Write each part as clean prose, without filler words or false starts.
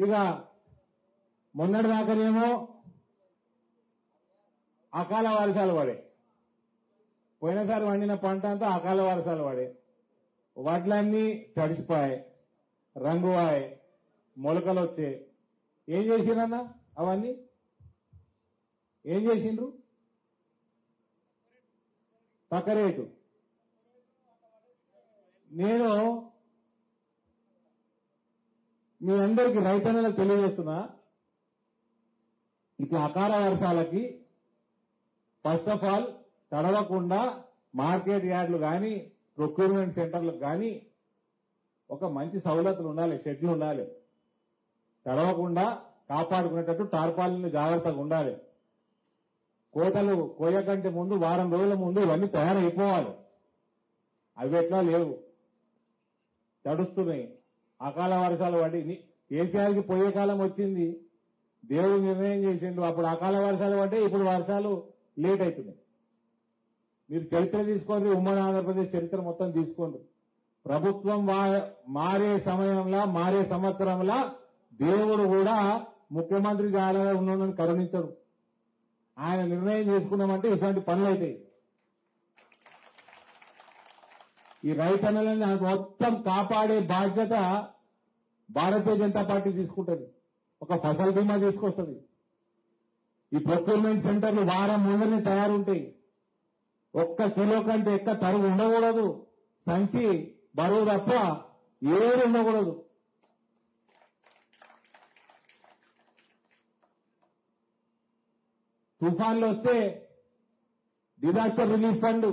ఇక మొన్నటి దాకానేమో అకాల వర్షాలు పడే, పోయినసారి వండిన పంట అంతా అకాల వర్షాలు పడే, వడ్లన్నీ తడిసిపోయాయి, రంగువాయి, మొలకలు వచ్చాయి. ఏం చేసిండ్రన్నా అవన్నీ? ఏం చేసిండ్రు? తక్కువ రేటు. నేను మీ అందరికీ రైతన్నలకు తెలియజేస్తున్నా, ఇట్లా అకాల వర్షాలకి ఫస్ట్ ఆఫ్ ఆల్ తడవకుండా మార్కెట్ యార్డులు కానీ ప్రొక్యూర్మెంట్ సెంటర్లకు కానీ ఒక మంచి సౌలతులు ఉండాలి, షెడ్లు ఉండాలి. తడవకుండా కాపాడుకునేటట్టు టార్పాలిన్లు జాగ్రత్తగా ఉండాలి. కోతలు కోయకంటే ముందు వారం రోజుల ముందు ఇవన్నీ తయారైపోవాలి. అవి ఎట్లా లేవు, తడుస్తున్నాయి. అకాల వర్షాలు పడి కేసీఆర్కి పోయే కాలం వచ్చింది, దేవుడు నిర్ణయం చేసిండు. అప్పుడు అకాల వర్షాలు పడ్డే, ఇప్పుడు వర్షాలు లేట్ అవుతున్నాయి. మీరు చరిత్ర తీసుకోండి, ఉమ్మడి ఆంధ్రప్రదేశ్ చరిత్ర మొత్తం తీసుకోండి. ప్రభుత్వం మారే సమయంలో, మారే సంవత్సరంలో దేవుడు కూడా ముఖ్యమంత్రి జాగ్రత్తగా ఉన్నాడని కరుణించడు. ఆయన నిర్ణయం చేసుకున్నామంటే ఇటువంటి పనులు అవుతాయి. ఈ రైతన్నలని మొత్తం కాపాడే బాధ్యత భారతీయ జనతా పార్టీ తీసుకుంటుంది. ఒక ఫసల్ బీమా తీసుకొస్తుంది. ఈ ప్రొక్యూర్మెంట్ సెంటర్లు వారం ముందరనే తయారుంటాయి. ఒక్క కిలో కంటే ఎక్కువ తరుగు ఉండకూడదు, సంచి బరువు తప్ప ఏది ఉండకూడదు. తుఫాన్లు వస్తే డిజాస్టర్ రిలీఫ్ ఫండ్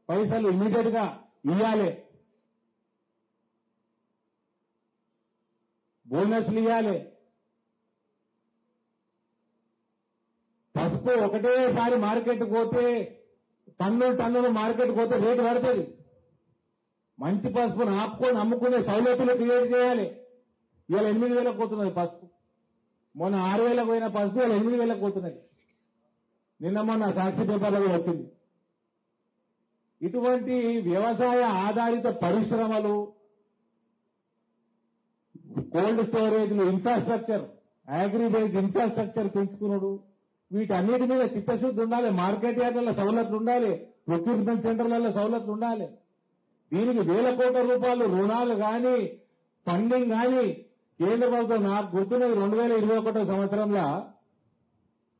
పైసలు ఇమీడియట్ గా ఇవ్వాలి, బోనస్లు ఇవ్వాలి. పసుపు ఒకటేసారి మార్కెట్ పోతే టన్నులు మార్కెట్ పోతే రేటు పడుతుంది. మంచి పసుపును ఆపుకొని అమ్ముకునే సౌలతులు క్రియేట్ చేయాలి. ఇవాళ 8,000 పోతున్నది పసుపు. మొన్న 6,000 పోయిన పసుపు ఇవాళ 8,000 పోతున్నది. నిన్న మొన్న సాక్షి పేపర్లో వచ్చింది. ఇటువంటి వ్యవసాయ ఆధారిత పరిశ్రమలు, కోల్డ్ స్టోరేజ్లు, ఇన్ఫ్రాస్ట్రక్చర్, అగ్రిబేస్డ్ ఇన్ఫ్రాస్ట్రక్చర్ పెంచుకున్నాడు. వీటన్నిటి మీద చిత్తశుద్ధి ఉండాలి. మార్కెట్ యార్డులలో సవలతులు ఉండాలి, ప్రొక్యూర్మెంట్ సెంటర్లలో సవలతులు ఉండాలి. దీనికి వేల కోట్ల రూపాయలు రుణాలు కానీ ఫండింగ్ కానీ కేంద్ర ప్రభుత్వం, నాకు గుర్తున్నది 2021 సంవత్సరంలో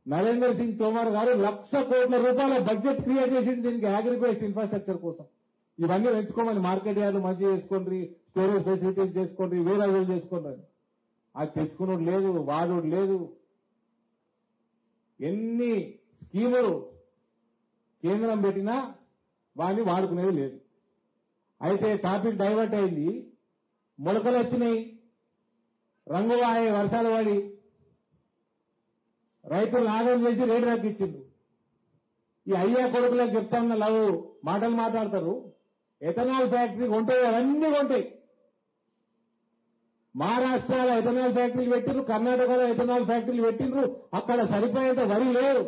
నరేంద్ర సింగ్ తోమర్ గారు 1,00,000 కోట్ల రూపాయల బడ్జెట్ క్రియేట్ చేసింది దీనికి అగ్రిబేస్డ్ ఇన్ఫ్రాస్ట్రక్చర్ కోసం. ఇవన్నీ పెంచుకోమని, మార్కెట్ యార్డులు మంచిగా చేసుకోండి, స్టోరేజ్ ఫెసిలిటీస్ చేసుకోండి, వేరే చేసుకోండి. అది తెచ్చుకున్నోడు లేదు, వాడోడు లేదు. ఎన్ని స్కీములు కేంద్రం పెట్టినా వాడిని వాడుకునేది లేదు. అయితే టాపిక్ డైవర్ట్ అయింది. మొలకలు వచ్చినాయి, రంగువాయి, వర్షాలు పడి రైతులు నాగం చేసి రేటు తగ్గించిండు. ఈ అయ్యా కొడుకులకు చెప్తాన్న లవ్ మాటలు మాట్లాడతారు. ఎథనాల్ ఫ్యాక్టరీ కొంటాయి, అవన్నీ కొంటాయి. మహారాష్ట్రలో ఎథనాల్ ఫ్యాక్టరీలు పెట్టిండ్రు, కర్ణాటకలో ఎథనాల్ ఫ్యాక్టరీలు పెట్టిండ్రు. అక్కడ సరిపోయేంత వరి లేదు.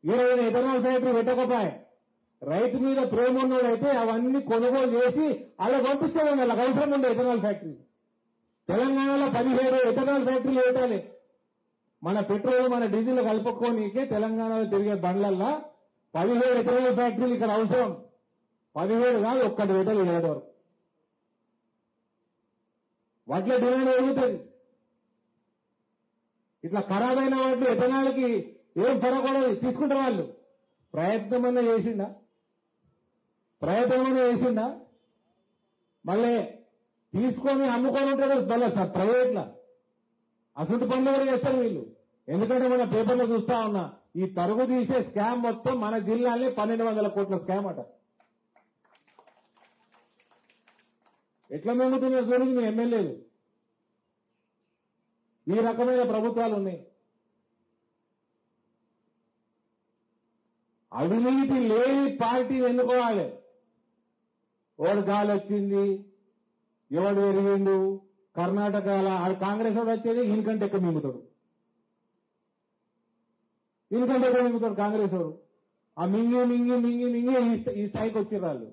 ఈరోజు ఎథనాల్ ఫ్యాక్టరీ పెట్టకపోయా. రైతు మీద ప్రేమ ఉన్నోడైతే అవన్నీ కొనుగోలు చేసి అలా పంపించాలని వాళ్ళకి అవసరం ఉండే ఎథనాల్ ఫ్యాక్టరీ. తెలంగాణలో 17 ఎథనాల్ ఫ్యాక్టరీలు పెట్టాలి. మన పెట్రోల్, మన డీజిల్ కలుపుకోనీకే తెలంగాణలో తిరిగే బండ్లల్లా 17 ఎథనాల్ ఫ్యాక్టరీలు ఇక్కడ అవసరం. 17 కాదు, ఒక్కటి పెట్టాలి 7 వరకు. వడ్ల డిమాండ్ పెరుగుతుంది. ఇట్లా ఖరాబైన వాటిని ఎథనాల్కి ఏం పడకూడదు, తీసుకుంటారు వాళ్ళు. ప్రయత్నమన్నా చేసిండా? మళ్ళీ తీసుకొని అమ్ముకొని ఉంటాడు మళ్ళీ ప్రైవేట్లా. అసలు పనులు కూడా చేస్తారు వీళ్ళు. ఎందుకంటే మన పేపర్లో చూస్తా ఉన్నా, ఈ తరుగు తీసే స్కామ్ మొత్తం మన జిల్లాలో 1,200 కోట్ల స్కామ్ అట. ఎట్లా మెంగుతున్నారు చూడండి మీ ఎమ్మెల్యేలు. ఈ రకమైన ప్రభుత్వాలు ఉన్నాయి. అవినీతి లేని పార్టీ ఎన్నుకోవాలి. ఓడి గాలి వచ్చింది, ఎవడు ఎరిగిండు, కర్ణాటకలో కాంగ్రెస్ వాడు వచ్చేది ఈయనకంటే ఎక్కువ మింగుతాడు. కాంగ్రెస్ వాడు ఆ మింగి ఈ స్థాయికి వచ్చారు వాళ్ళు.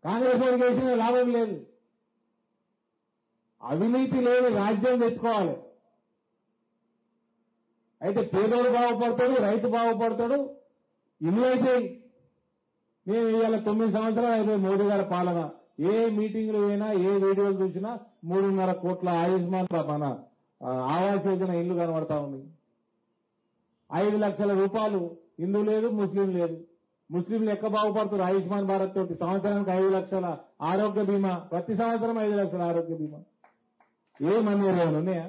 కాంగ్రెస్ వాడికి వేసిన లాభం లేదు. అవినీతి లేని రాజ్యం తెచ్చుకోవాలి. అయితే పేదోడు బాగుపడతాడు, రైతు బాగుపడతాడు. ఇల్లు అయితే మేము ఇవాళ 9 సంవత్సరాలు అయిపోయి మోడీ గారి పాలన. ఏ మీటింగ్లు అయినా, ఏ వీడియోలు చూసినా 3.5 కోట్ల ఆయుష్మాన్ మన ఆవాస్ యోజన ఇల్లు కనబడతా ఉంది. 5 లక్షల రూపాయలు హిందూ లేదు, ముస్లిం లేదు. ముస్లింలు ఎక్క బాగుపడుతున్నారు ఆయుష్మాన్ భారత్ తోటి. సంవత్సరానికి 5 లక్షల ఆరోగ్య బీమా, ప్రతి సంవత్సరం 5 లక్షల ఆరోగ్య బీమా. ఏమన్నా ఏమైనా ఉన్నాయా?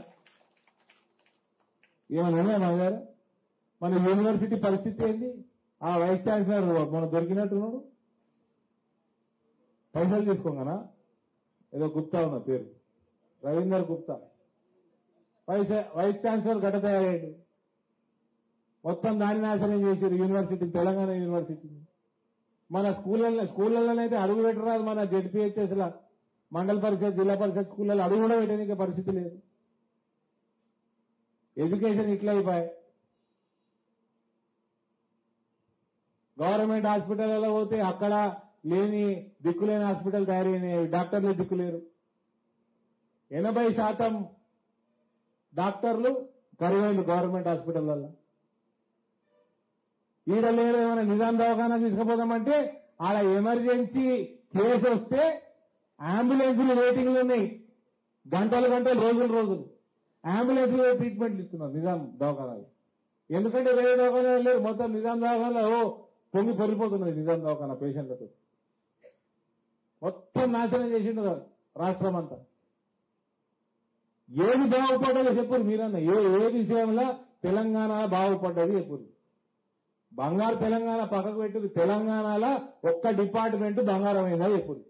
ఏమైనా ఉన్నాయా మా గారు? మన యూనివర్సిటీ పరిస్థితి ఏంది? ఆ వైస్ ఛాన్సలర్ మనం దొరికినట్టున్నాడు, పైసలు తీసుకోగానా? ఏదో గుప్తా ఉన్న పేరు, రవీందర్ గుప్తా, వైస్ ఛాన్సలర్ గడ్డ తయారయ్యాడు. మొత్తం దాని నాశనం చేశారు యూనివర్సిటీ, తెలంగాణ యూనివర్సిటీని. మన స్కూళ్ళలోనైతే అడుగు పెట్టరాదు. మన జెడ్పీహెచ్ఎస్ లా, మండల పరిషత్, జిల్లా పరిషత్ స్కూళ్ళలో అడుగు కూడా పెట్టడానికి పరిస్థితి లేదు. ఎడ్యుకేషన్ ఇట్లా అయిపోయాయి. గవర్నమెంట్ హాస్పిటల్లో పోతే అక్కడ లేని దిక్కులేని హాస్పిటల్ తయారైన డాక్టర్లు దిక్కులేరు. 80% డాక్టర్లు కరువైన గవర్నమెంట్ హాస్పిటల్లో. ఈడ లేరు. ఏమైనా నిజాం దవాఖానా తీసుకుపోదామంటే ఆడ ఎమర్జెన్సీ కేసు వస్తే అంబులెన్స్లు వెయిటింగ్లు ఉన్నాయి. గంటలు గంటలు, రోజులు రోజులు అంబులెన్స్లు ట్రీట్మెంట్లు ఇస్తున్నారు నిజాం దవాఖానాలు. ఎందుకంటే వేరే దవాఖానాలు లేరు. మొత్తం నిజాం దవాఖానాలో పొంగి పొరిపోతున్నది. నిజాం దవాఖానా పేషెంట్లతో మొత్తం నాశనం చేసిండు రాష్ట్రం అంతా. ఏది బాగుపడ్డదో చెప్పురు మీరన్నా. ఏ విషయంలో తెలంగాణ బాగుపడ్డది చెప్పురు. బంగారు తెలంగాణ పక్కకు పెట్టి తెలంగాణలో ఒక్క డిపార్ట్మెంట్ బంగారం అయిందా చెప్పురు.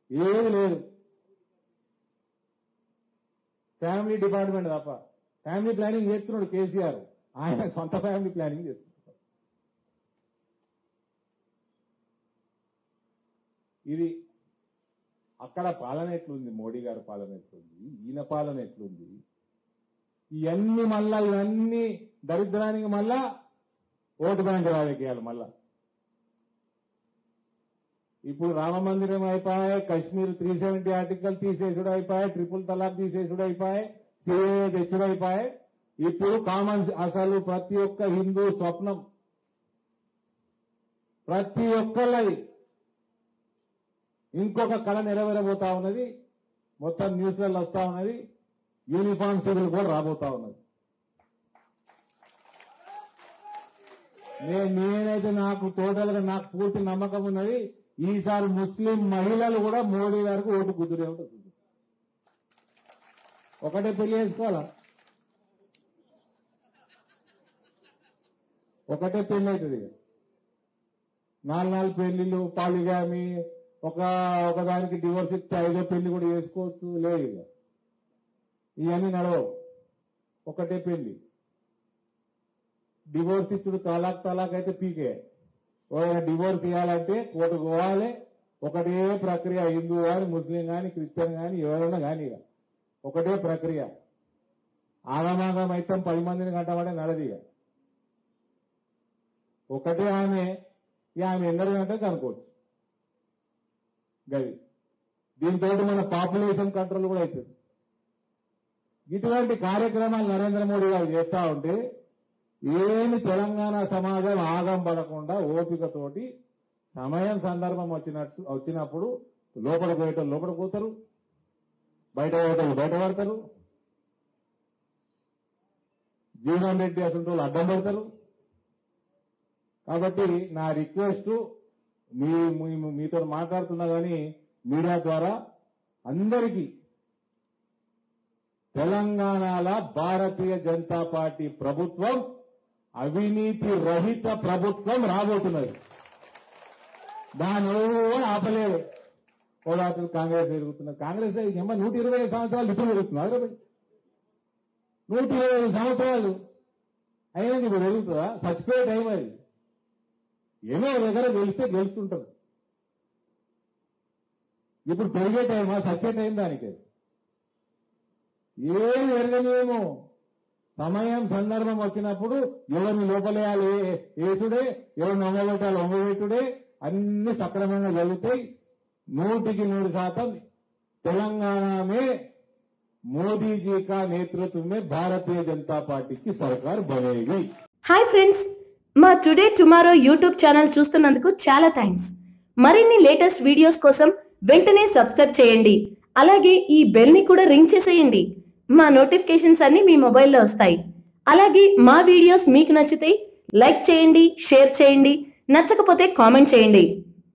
ఏది లేదు. ఫ్యామిలీ డిపార్ట్మెంట్ తప్ప. ఫ్యామిలీ ప్లానింగ్ చేస్తున్నాడు కేసీఆర్. ఆయన సొంత ఫ్యామిలీ ప్లానింగ్ చేస్తున్నాడు. ఇది అక్కడ పాలన ఎట్లుంది, మోడీ గారి పాలన ఎట్లుంది, ఈయన పాలన ఎట్లుంది, ఇవన్నీ మళ్ళా ఇవన్నీ దరిద్రానికి మళ్ళా ఓటు బ్యాంక్ రాజకీయాలు. మళ్ళా ఇప్పుడు రామ మందిరం అయిపోయాయి, కశ్మీర్ 370 ఆర్టికల్ తీసేసుడు అయిపోయాయి, ట్రిపుల్ తలాక్ తీసేసుడు అయిపోయాయి, సిఏఏ తెచ్చుడు అయిపోయాయి. ఇప్పుడు కామన్ అసలు ప్రతి ఒక్క హిందూ స్వప్నం, ప్రతి ఒక్కళ్ళది ఇంకొక కళ నెరవేరబోతా ఉన్నది. మొత్తం న్యూస్లలో వస్తా ఉన్నది. యూనిఫామ్ సివిల్ కూడా రాబోతా ఉన్నది. నేనైతే నాకు టోటల్ గా నాకు పూర్తి నమ్మకం ఉన్నది. ఈసారి ముస్లిం మహిళలు కూడా మోడీ గారికి ఓటు కుదిరే ఉంటుంది. ఒకటే పెళ్లి చేసుకోవాలా? ఒకటే పెళ్లి అవుతుంది. 4 పెళ్లిళ్ళు, పాలిగామి, ఒకదానికి డివోర్స్ ఇస్తే 5వ పెళ్లి కూడా చేసుకోవచ్చు. లేదు, ఇవన్నీ నడవవు. ఒకటే పెళ్లి. డివోర్స్ ఇచ్చుడు తలాక్ అయితే పీకే. డివోర్స్ ఇవ్వాలంటే కోర్టుకు పోవాలి. ఒకటే ప్రక్రియ. హిందూ కానీ, ముస్లిం కానీ, క్రిస్టియన్ కానీ, ఎవరైనా కానీ ఒకటే ప్రక్రియ. ఆగమాగం అయితే 10 మందిని కంటబడే నడదిగా. ఒకటే ఆమె ఎందరు అంటే కనుకోవచ్చు. గది దీంతో మన పాపులేషన్ కంట్రోల్ కూడా అవుతుంది. ఇటువంటి కార్యక్రమాలు నరేంద్ర మోడీ గారు చేస్తా ఉంటే ఏమి తెలంగాణ సమాజం ఆగం పడకుండా ఓపికతోటి సమయం సందర్భం వచ్చినప్పుడు లోపల పోయేటోళ్ళు లోపల పోతారు, బయట పోయేటోళ్ళు బయట పడతారు, జీవన్ రెడ్డి అసలు అడ్డం పడతారు. కాబట్టి నా రిక్వెస్ట్, మీతో మాట్లాడుతున్నా కానీ మీడియా ద్వారా అందరికీ తెలంగాణలో భారతీయ జనతా పార్టీ ప్రభుత్వం అవినీతి రహిత ప్రభుత్వం రాబోతున్నది. దాని ఎవరు ఆపలేదు. పోరాటం కాంగ్రెస్ ఎదుగుతున్నది. కాంగ్రెస్ 120 సంవత్సరాలు ఇప్పుడు ఎదుగుతున్నారు. 120 సంవత్సరాలు అయినా ఇప్పుడు ఎదుగుతుందా? చచ్చిపోయే టైం అది. ఏమో దగ్గర గెలుస్తుంటారు. ఇప్పుడు పెరిగే టైమా, చచ్చే టైం దానికి. ఏం జరగలేమో. సమయం సందర్భం వచ్చినప్పుడు ఎవరిని లోపలేయాలి ఏసుడే, ఎవరిని ఒంగబెట్టాలి ఒంగబెట్టుడే, అన్ని సక్రమంగా జరుగుతాయి. 100% తెలంగాణ మే मोदी जी का नेतृत्व में भारतीय जनता पार्टी की सरकार बनेगी। హాయ్ ఫ్రెండ్స్, మా టుడే టుమారో యూట్యూబ్ ఛానల్ చూస్తున్నందుకు చాలా థ్యాంక్స్. మరిన్ని లేటెస్ట్ వీడియోస్ కోసం వెంటనే సబ్స్క్రైబ్ చేయండి. అలాగే ఈ బెల్ ని కూడా రింగ్ చేసేయండి. మా నోటిఫికేషన్స్ అన్ని మీ మొబైల్లో వస్తాయి. అలాగే మా వీడియోస్ మీకు నచ్చితే లైక్ చేయండి, షేర్ చేయండి, నచ్చకపోతే కామెంట్ చేయండి.